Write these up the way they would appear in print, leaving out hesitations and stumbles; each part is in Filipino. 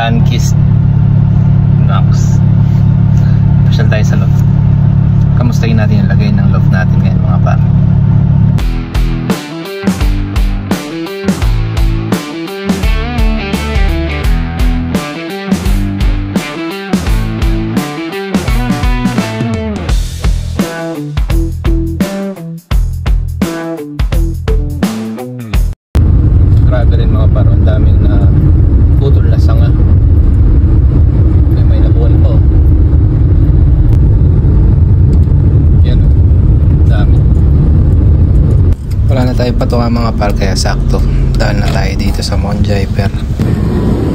sun-kissed box. Pasyal tayo sa loft. Kamustahin natin yung lagay ng loft natin ngayon mga par. Grabe rin mga par, ang daming na putol na sanga. May nabuhay pa oh. Yan oh, dami. Wala na tayo patunga mga par, kaya sakto dahil na tayo dito sa Mount Jaiper.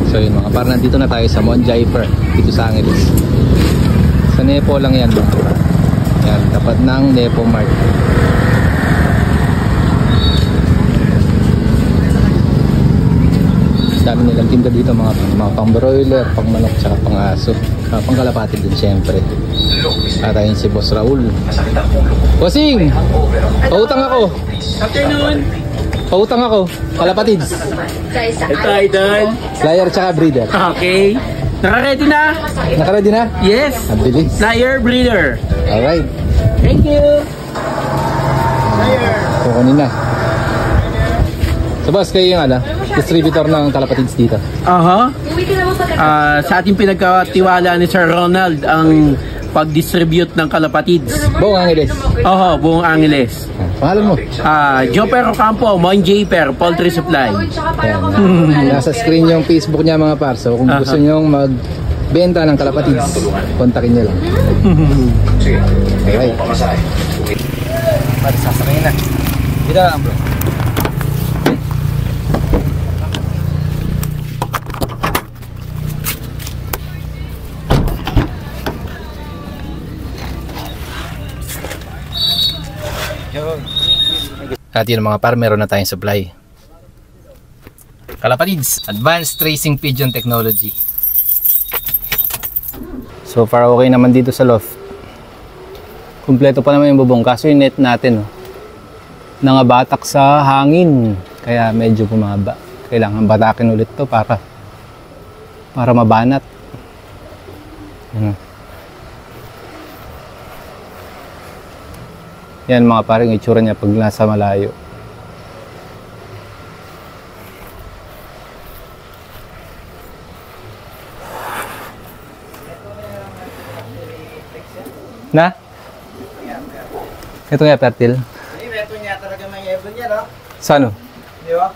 So yun mga par, nandito na tayo sa Mount Jaiper, dito sa Angeles. Sa Nepo lang yan mga par. Yan, tapat ng Nepo Mart. Dami nilang tinda dito mga pang broiler, pang manok, tsaka pang aso, pang kalapati din syempre. At ayun si Boss Raul. Bossing! Pautang ako! Afternoon! Pautang ako! Kalapatids! Ito idol! Flyer tsaka breeder. Okay! Naka-ready na? Naka-ready na? Yes! Abilis. Flyer breeder! Alright. Thank you! Flyer! Kukunin na. So boss, kayo yung distributor ng kalapatids dito. Sa ating pinagkatiwala ni Sir Ronald ang pag-distribute ng kalapatids. Buong Angeles. Buong Angeles. Pangalan mo? Joper Ocampo, Mount Jaiper, Poultry Supply. Nasa screen yung Facebook niya mga par. So kung gusto nyo magbenta ng kalapatids, kontakin nyo lang. Alright. Sasakay na. Dito lang bro. At yun mga par, meron na tayong supply. Kalapatids, Advanced Tracing Pigeon Technology. So far okay naman dito sa loft. Kumpleto pa naman yung bubong, kaso yung net natin nangabatak sa hangin, kaya medyo bumaba. Kailangan batakin ulit to para mabanat. Yan mga paring itsura niya pag nasa malayo. Na? Ito nga fertile. Ito niya talaga may ebon niya, no? Sa ano? Di ba?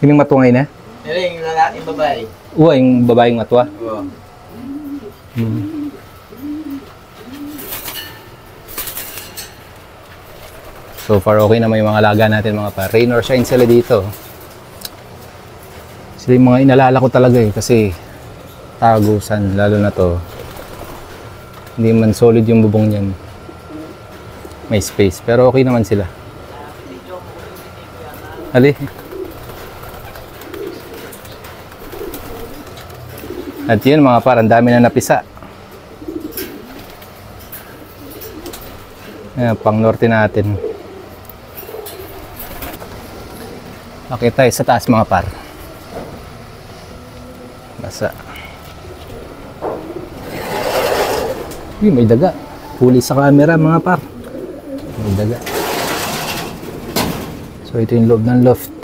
Yung matungay na? Yung lalaki, babae. Yung babaeng matwa? Oo. So far okay naman yung mga alaga natin mga pa. Rain or shine sila dito. Sila yung mga inalala ko talaga kasi tagusan, lalo na to. Hindi man solid yung bubong niyan. May space, pero okay naman sila. Ali. At yun mga par, ang dami na napisa. Ayan, pang norte natin. Okay tayo sa taas mga par. Basa. May daga. Huli sa camera mga par. May daga. So ito yung loob ng loft.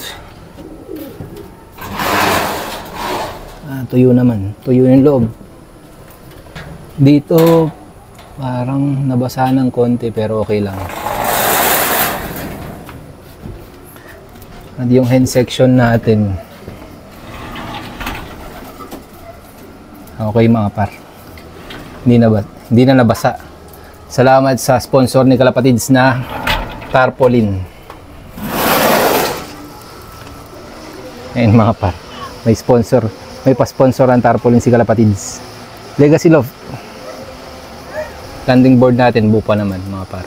Tuyo naman. Tuyo yung loob. Dito parang nabasa ng konti pero okay lang. At yung hen section natin okay mga par, hindi na nabasa. Salamat sa sponsor ni Kalapatids na tarpaulin. Ayun mga par, may sponsor, may pa-sponsor ang tarpaulin si Kalapatids. Legacy Loft. Landing board natin buo pa naman mga par.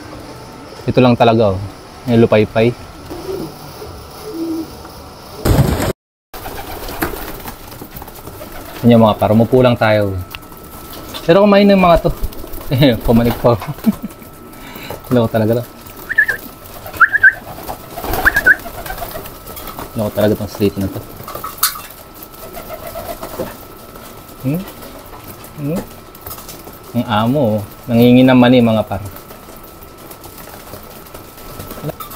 Ito lang talaga may lupay-pay. Yan mga par, umupo lang tayo. Pero kumain ng mga to. Kumanig pa. Loko talaga to. Loko talaga tong street na to. Ang amo, nangingi ng mani mga par.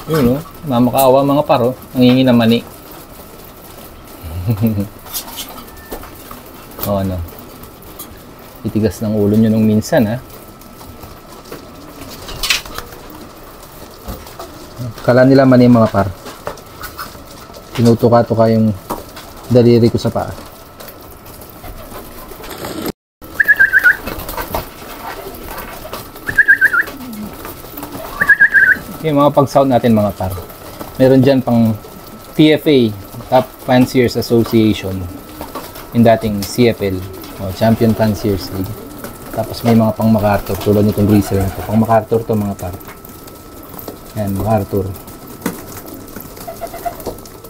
Yun mamakaawa mga par, nangingi ng mani. O ano, itigas ng ulo nyo nung minsan ha. Kala nila mani mga par. Tinutuka-tuka yung daliri ko sa paa. Yung mga pag-sound natin mga par. Meron dyan pang TFA, Top Fanciers Association. Yung dating CFL, Champion Fanciers League. Tapos may mga pang MacArthur, tulad nitong greaser na ito. Pang MacArthur to mga par. Yan, MacArthur.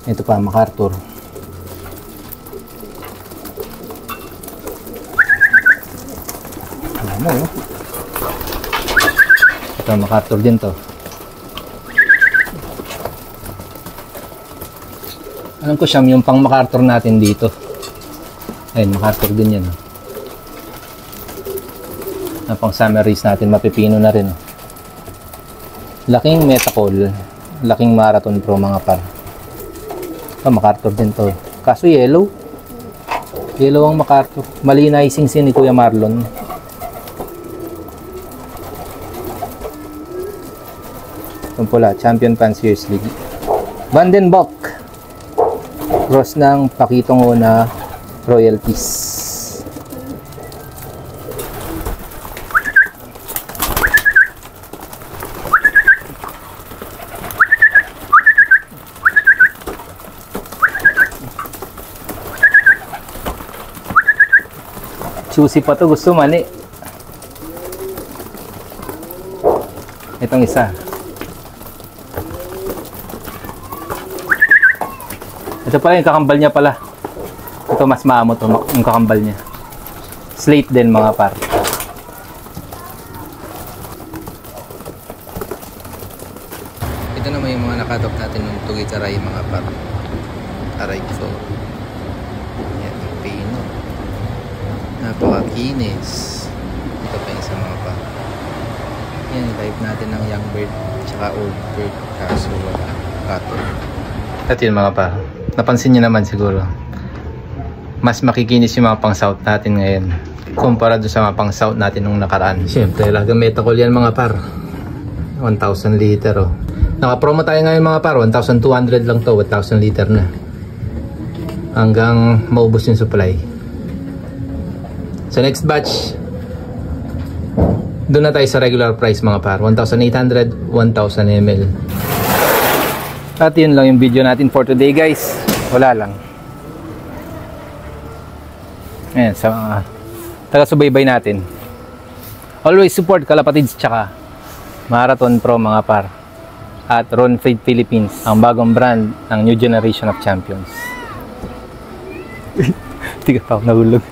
Ito pa, MacArthur. Alam mo, ito, MacArthur din to. Alam ko siyam yung pang MacArthur natin dito. Ayun, MacArthur din yan. Ang pang summer race natin, mapipino na rin. Laking Metacol, laking Marathon Pro mga par. MacArthur din to. Kaso yellow. Yellow ang MacArthur. Mali na isingsin ni Kuya Marlon. Itong pula, Champion Fanciers League. Vandenbok. Cross ng Pakitong na royalties. Susi pa to, gusto mani. Itong isa. Ito pala yung kakambal niya pala. Ito mas maamo to, yung kakambal niya. Slate din mga par. Ito naman yung mga nakatop natin ng Tugitaray mga par. Aray ko. Yan, yung pino. Napakakinis. Ito pa yung isa mga par. Yan, live natin ng young bird tsaka old bird. Kaso wala. Kato. At yun mga par. Napansin nyo naman siguro, mas makikinis yung mga pang south natin ngayon kumpara doon sa mga pang south natin nung nakaraan. Siyempre, lagang Metacol yan mga par. 1,000 liter oh. Naka-promo tayo ngayon mga par. 1,200 lang to. 1,000 liter na. Hanggang maubos yung supply. Sa next batch, doon na tayo sa regular price mga par. 1,800, 1,000 ml. At yun lang yung video natin for today guys. Wala lang. Ayan, sa mga taga-subaybay natin. Always support Kalapatids tsaka Marathon Pro mga par. At Ron Fried Philippines, ang bagong brand ng New Generation of Champions. Tiga pa ako nahulog.